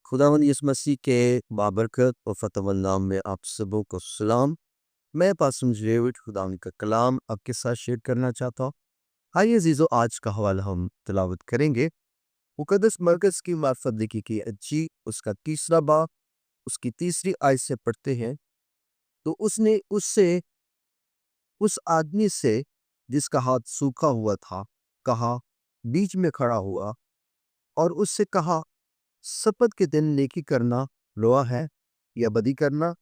खुदावंद यीशु मसीह के बाबरकत और फतेहवंद नाम में आप सबों को सलाम। मैं पासम डेविड खुदावंद का कलाम आपके साथ शेयर करना चाहता हूँ। आइए अजीजों, आज का हवाला हम तिलावत करेंगे मुकद्दस मरकज की मार्फत लिखी की अच्छी उसका तीसरा बाब उसकी तीसरी आयत से पढ़ते हैं। तो उसने उससे उस आदमी से जिसका हाथ सूखा हुआ था कहा, बीच में खड़ा हुआ और उससे कहा, शपथ के दिन नेकी करना रोआ है या बदी करना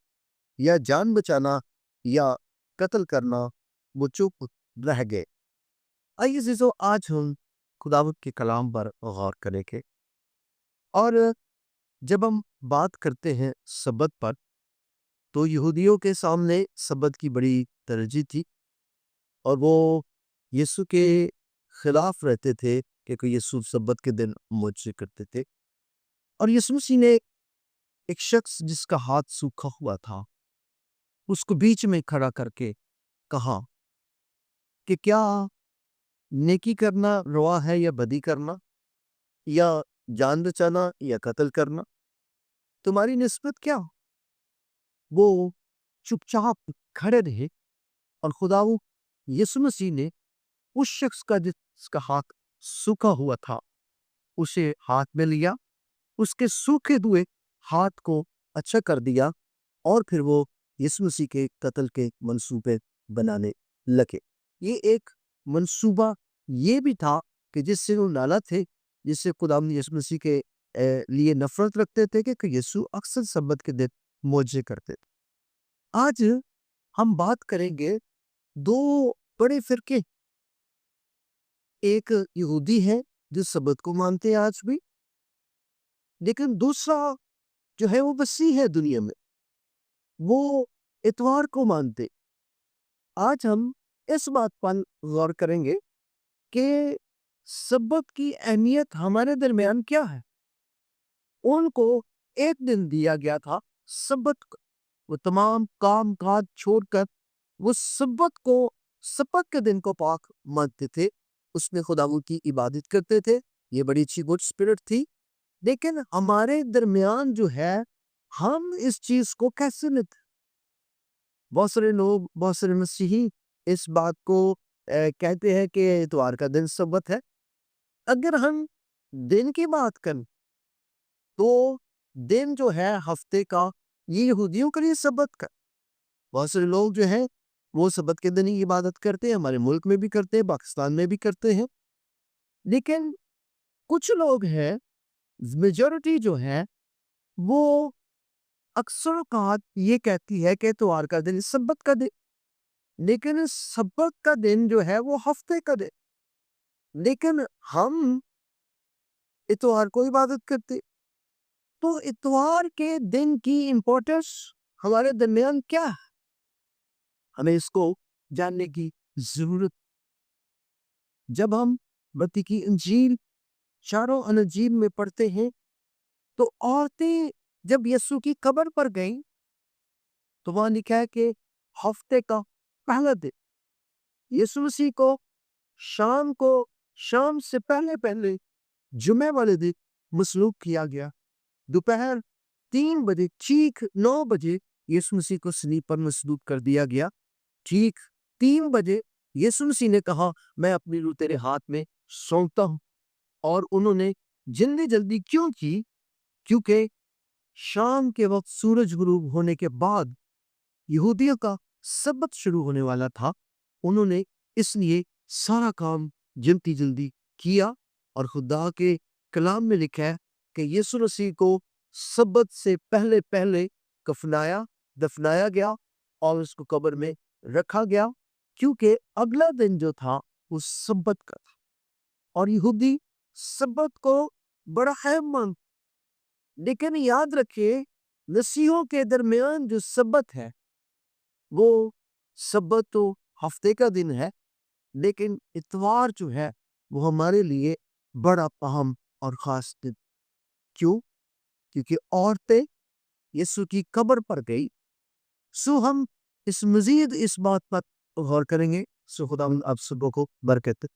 या जान बचाना या कत्ल करना। वो चुप रह गए। आइए अजीजों, आज हम खुदावत के कलाम पर गौर करेंगे। और जब हम बात करते हैं सबत पर, तो यहूदियों के सामने सबत की बड़ी तरजीह थी और वो यीशु के खिलाफ रहते थे क्योंकि यीशु सबत के दिन मुआवजे करते थे। और यीशु मसीह ने एक शख्स जिसका हाथ सूखा हुआ था उसको बीच में खड़ा करके कहा कि क्या नेकी करना रोआ है या बदी करना या जान बचाना या कत्ल करना, तुम्हारी निस्बत क्या। वो चुपचाप खड़े रहे और खुदावू यीशु मसीह ने उस शख्स का जिसका हाथ सूखा हुआ था उसे हाथ में लिया, उसके सूखे हुए हाथ को अच्छा कर दिया और फिर वो यीशु मसीह के कत्ल के मंसूबे बनाने लगे। ये एक मंसूबा ये भी था कि जिससे वो नाला थे, जिससे खुदावंद यीशु मसीह के लिए नफरत रखते थे कि यीशु अक्सर सब्बत के दिन मौजे करते थे। आज हम बात करेंगे दो बड़े फिरके। एक यहूदी है जो सब्बत को मानते हैं आज भी, लेकिन दूसरा जो है वो मसीह है दुनिया में, वो इतवार को मानते। आज हम इस बात पर गौर करेंगे कि सब्बत की अहमियत हमारे दरमियान क्या है। उनको एक दिन दिया गया था सब्बत को। वो तमाम काम काज छोड़कर वो सब्बत के दिन को पाक मानते थे, उसमें खुदावंद की इबादत करते थे। ये बड़ी अच्छी गुड स्पिरिट थी। लेकिन हमारे दरमियान जो है, हम इस चीज को कैसे लेते। बहुत सारे लोग, बहुत सारे मसीही इस बात को कहते हैं कि इतवार का दिन सब्बत है। अगर हम दिन की बात करें तो दिन जो है हफ्ते का, ये यहूदियों के लिए सब्बत का। बहुत सारे लोग जो हैं वो सब्बत के दिन ही इबादत करते हैं, हमारे मुल्क में भी करते हैं, पाकिस्तान में भी करते हैं। लेकिन कुछ लोग हैं, मेजॉरिटी जो है वो अक्सर औकात ये कहती है कि इतवार का दिन सब्बत का दिन। लेकिन इस सब्बत का दिन जो है वो हफ्ते का दिन। लेकिन हम इतवार को इबादत करते। तो इतवार के दिन की इंपॉर्टेंस हमारे दरमियान क्या है, हमें इसको जानने की जरूरत। जब हम मत्ती की इंजील चारों अनजील में पढ़ते हैं तो औरतें जब यीशु की कब्र पर गईं तो वहां लिखा है कि हफ्ते का पहला दिन यीशु मसीह को शाम से पहले पहले जुमे वाले दिन मसलूब किया गया। दोपहर 3 बजे, ठीक 9 बजे यीशु मसीह को सलीब पर मसलूब कर दिया गया। ठीक 3 बजे यीशु मसीह ने कहा, मैं अपनी रूह तेरे हाथ में सौंपता हूं। और उन्होंने जल्दी जल्दी क्यों की? क्योंकि शाम के वक्त सूरज गुरूब होने के बाद यहूदियों का सब्बत शुरू होने वाला था। उन्होंने इसलिए सारा काम जल्दी जल्दी किया। और खुदा के कलाम में लिखा है कि यीशु मसीह को सब्बत से पहले पहले दफनाया गया और उसको कब्र में रखा गया, क्योंकि अगला दिन जो था वो सब्बत का था। और यहूदी सब्बत को बड़ा अहम मानते। लेकिन याद रखिए, मसीहों के दरमियान जो सब्बत है वो सब्बत तो हफ्ते का दिन है, लेकिन इतवार जो है वो हमारे लिए बड़ा अहम और खास दिन। क्यों? क्योंकि औरतें यीशु की कब्र पर गई। सो हम इस बात पर गौर करेंगे। सो खुदा आप सबों को बरकत